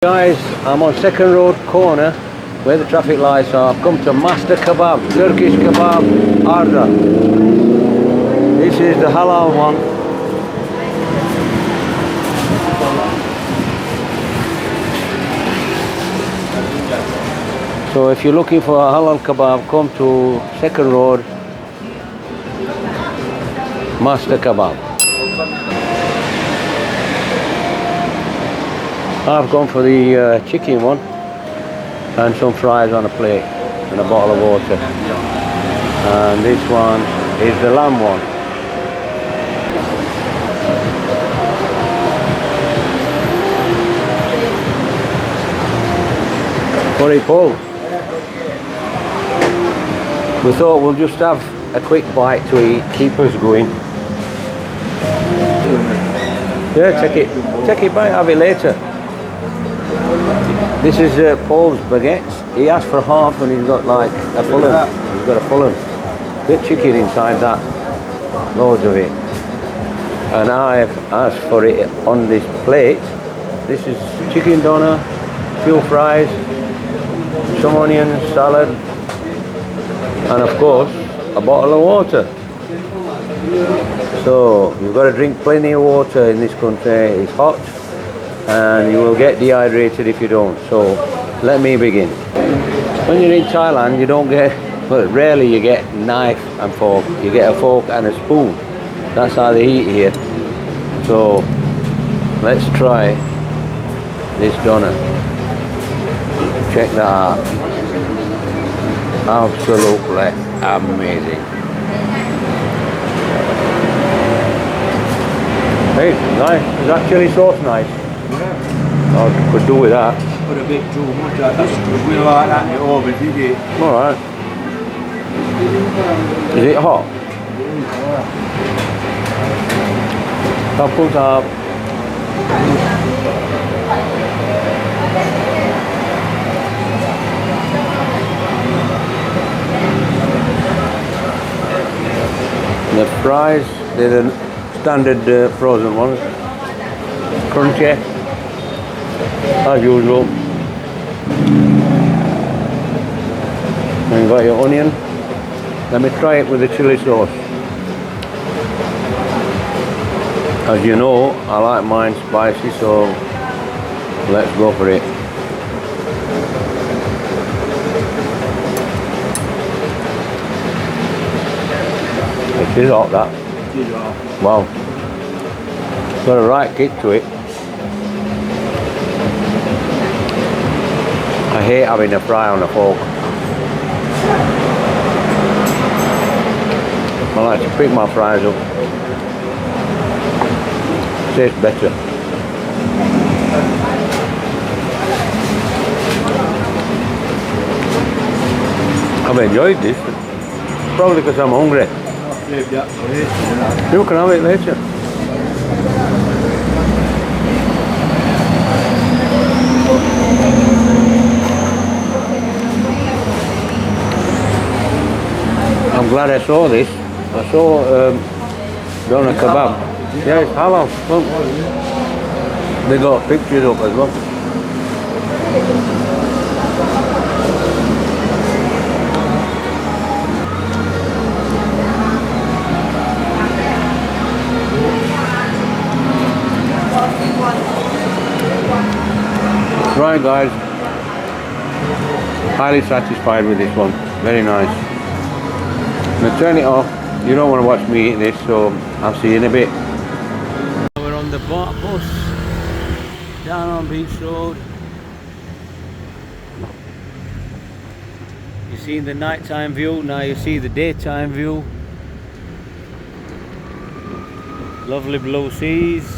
Guys, I'm on Second Road corner where the traffic lights are. I've come to Master Kabab, Turkish Kabab Arda. This is the Halal one. So if you're looking for a Halal Kebab, come to Second Road, Master Kabab. I've gone for the chicken one and some fries on a plate and a bottle of water. And this one is the lamb one. Curry Paul. We thought we'll just have a quick bite to eat, keep us going. Yeah, take it bite, have it later. This is Paul's baguettes. He asked for half and he's got like a full one. He's got a full one. Bit chicken inside that. Loads of it. And I've asked for it on this plate. This is chicken doner, few fries, some onions, salad, and of course a bottle of water. So you've got to drink plenty of water in this country. It's hot and you will get dehydrated if you don't. So let me begin. When you're in Thailand, you don't get, well, rarely you get knife and fork. You get a fork and a spoon. That's how they eat here. So let's try this doner. Check that out. Absolutely amazing. Hey, nice. Is that chili sauce nice? I could do with that. Put a bit too much, that's good. We like that in the oven, did you? Alright. Is it hot? I'll put up. The fries, they're the standard frozen ones. Crunchy, as usual. And you've got your onion. Let me try it with the chili sauce. As you know, I like mine spicy, so let's go for it. It is hot, that. It is hot. Wow. Got a right kick to it. I hate having a fry on a fork. I like to pick my fries up. Tastes better. I've enjoyed this. Probably because I'm hungry. You can have it later. I'm glad I saw this. I saw doner kebab. Yeah, it's halal. Look. They got pictures up as well. Right guys, highly satisfied with this one. Very nice. Now turn it off. You don't want to watch me eat this, so I'll see you in a bit. We're on the bus down on Beach Road. You see the nighttime view, now you see the daytime view. Lovely blue seas.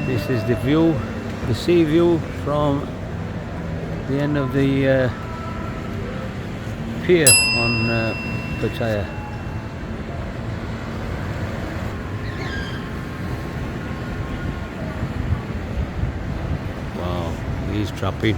This is the view, the sea view from the end of the pier on Pattaya. he's trapping.